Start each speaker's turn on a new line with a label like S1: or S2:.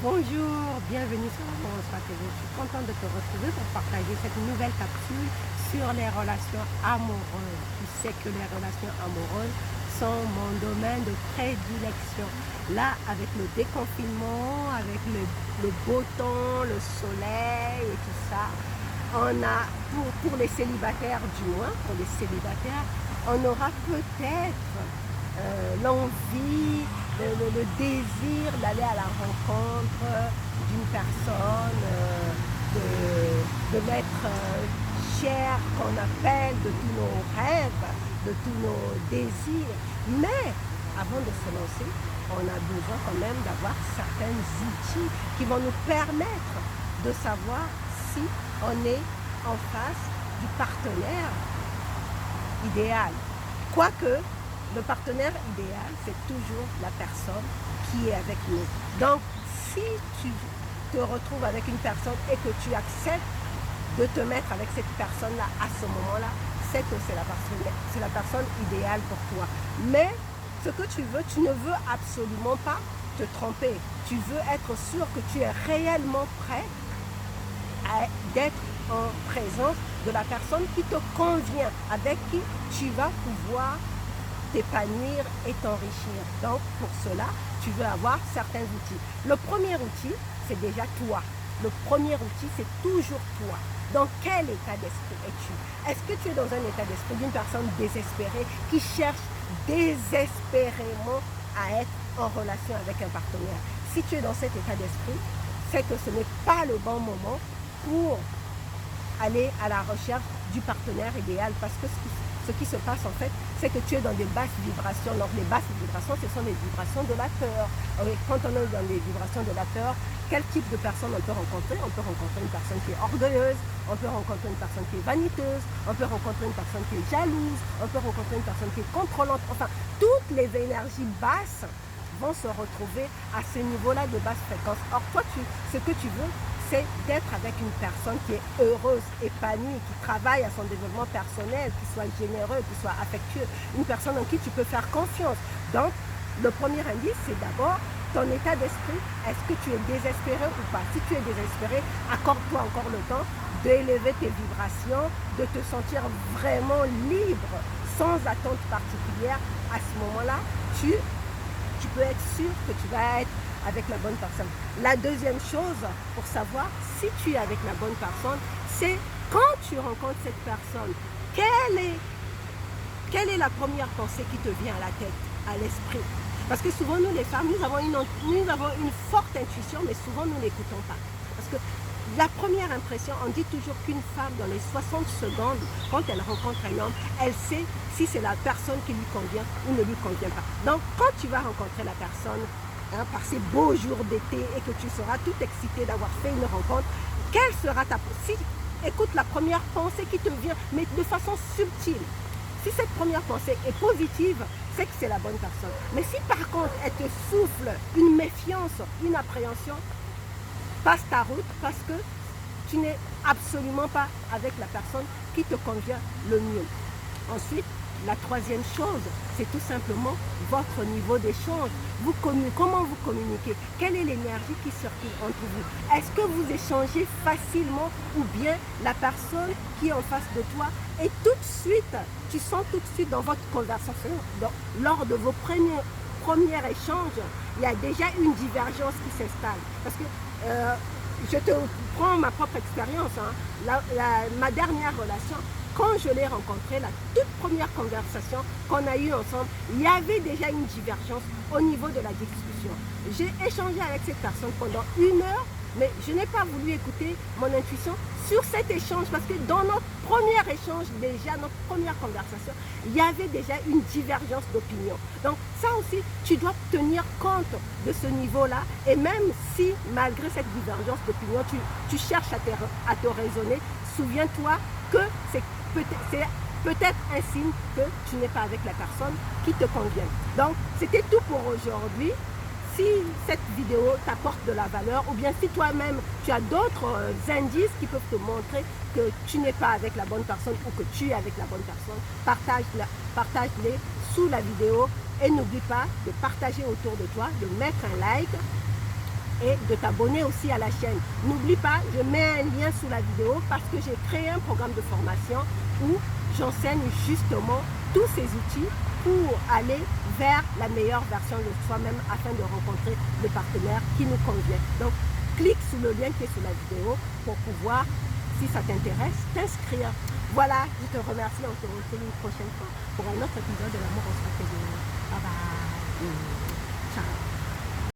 S1: Bonjour, bienvenue sur la Bonsoir TV. Je suis contente de te retrouver pour partager cette nouvelle capsule sur les relations amoureuses. Tu sais que les relations amoureuses sont mon domaine de prédilection. Là, avec le déconfinement, avec le beau temps, le soleil et tout ça, on a, pour les célibataires du moins, pour les célibataires, on aura peut-être l'envie, le désir d'aller à la rencontre d'une personne, de l'être cher qu'on appelle, de tous nos rêves, de tous nos désirs. Mais avant de se lancer, on a besoin quand même d'avoir certains outils qui vont nous permettre de savoir si on est en face du partenaire idéal. Quoique, le partenaire idéal, c'est toujours la personne qui est avec nous. Donc, si tu te retrouves avec une personne et que tu acceptes de te mettre avec cette personne-là à ce moment-là, c'est que c'est la personne idéale pour toi. Mais ce que tu veux, tu ne veux absolument pas te tromper. Tu veux être sûr que tu es réellement prêt d'être en présence de la personne qui te convient, avec qui tu vas pouvoir t'épanouir et t'enrichir. Donc, pour cela, tu veux avoir certains outils. Le premier outil, c'est déjà toi. Le premier outil, c'est toujours toi. Dans quel état d'esprit es-tu? Est-ce que tu es dans un état d'esprit d'une personne désespérée qui cherche désespérément à être en relation avec un partenaire? Si tu es dans cet état d'esprit, c'est que ce n'est pas le bon moment pour aller à la recherche du partenaire idéal, parce que ce qui se passe en fait, c'est que tu es dans des basses vibrations. Donc les basses vibrations, ce sont les vibrations de la peur. Quand on est dans des vibrations de la peur, quel type de personne on peut rencontrer? On peut rencontrer une personne qui est orgueilleuse, on peut rencontrer une personne qui est vaniteuse, on peut rencontrer une personne qui est jalouse, on peut rencontrer une personne qui est contrôlante. Enfin, toutes les énergies basses vont se retrouver à ce niveau-là de basse fréquence. Or, toi, ce que tu veux, c'est d'être avec une personne qui est heureuse, épanouie, qui travaille à son développement personnel, qui soit généreux, qui soit affectueux, une personne en qui tu peux faire confiance. Donc, le premier indice, c'est d'abord ton état d'esprit. Est-ce que tu es désespéré ou pas? Si tu es désespéré, accorde-toi encore le temps d'élever tes vibrations, de te sentir vraiment libre, sans attente particulière. À ce moment-là, tu peux être sûr que tu vas être avec la bonne personne. La deuxième chose pour savoir si tu es avec la bonne personne, c'est quand tu rencontres cette personne, quelle est la première pensée qui te vient à la tête, à l'esprit? Parce que souvent, nous les femmes, nous avons une forte intuition, mais souvent nous n'écoutons pas. Parce que la première impression, on dit toujours qu'une femme, dans les 60 secondes, quand elle rencontre un homme, elle sait si c'est la personne qui lui convient ou ne lui convient pas. Donc, quand tu vas rencontrer la personne, par ces beaux jours d'été, et que tu seras tout excité d'avoir fait une rencontre, quelle sera ta pensée? Écoute la première pensée qui te vient, mais de façon subtile. Si cette première pensée est positive, c'est que c'est la bonne personne. Mais si par contre, elle te souffle une méfiance, une appréhension, passe ta route, parce que tu n'es absolument pas avec la personne qui te convient le mieux. Ensuite, la troisième chose, c'est tout simplement votre niveau d'échange. Comment vous communiquez? Quelle est l'énergie qui circule entre vous? Est-ce que vous échangez facilement, ou bien la personne qui est en face de toi est tout de suite, tu sens tout de suite dans votre conversation, lors de vos premiers échanges, il y a déjà une divergence qui s'installe. Parce que je te prends ma propre expérience, ma dernière relation, quand je l'ai rencontré, la toute première conversation qu'on a eue ensemble, il y avait déjà une divergence au niveau de la discussion. J'ai échangé avec cette personne pendant 1 heure, mais je n'ai pas voulu écouter mon intuition sur cet échange, parce que dans notre premier échange, déjà, notre première conversation, il y avait déjà une divergence d'opinion. Donc ça aussi, tu dois tenir compte de ce niveau-là, et même si, malgré cette divergence d'opinion, tu cherches à te raisonner, souviens-toi que c'est peut-être un signe que tu n'es pas avec la personne qui te convient. Donc, c'était tout pour aujourd'hui. Si cette vidéo t'apporte de la valeur, ou bien si toi-même tu as d'autres indices qui peuvent te montrer que tu n'es pas avec la bonne personne ou que tu es avec la bonne personne, partage-les sous la vidéo, et n'oublie pas de partager autour de toi, de mettre un like et de t'abonner aussi à la chaîne. N'oublie pas, je mets un lien sous la vidéo parce que j'ai créé un programme de formation où j'enseigne justement tous ces outils pour aller vers la meilleure version de soi-même afin de rencontrer le partenaire qui nous convient. Donc, clique sur le lien qui est sous la vidéo pour pouvoir, si ça t'intéresse, t'inscrire. Voilà, je te remercie. On se retrouve une prochaine fois pour un autre épisode de l'amour en stratégie. Bye bye. Ciao.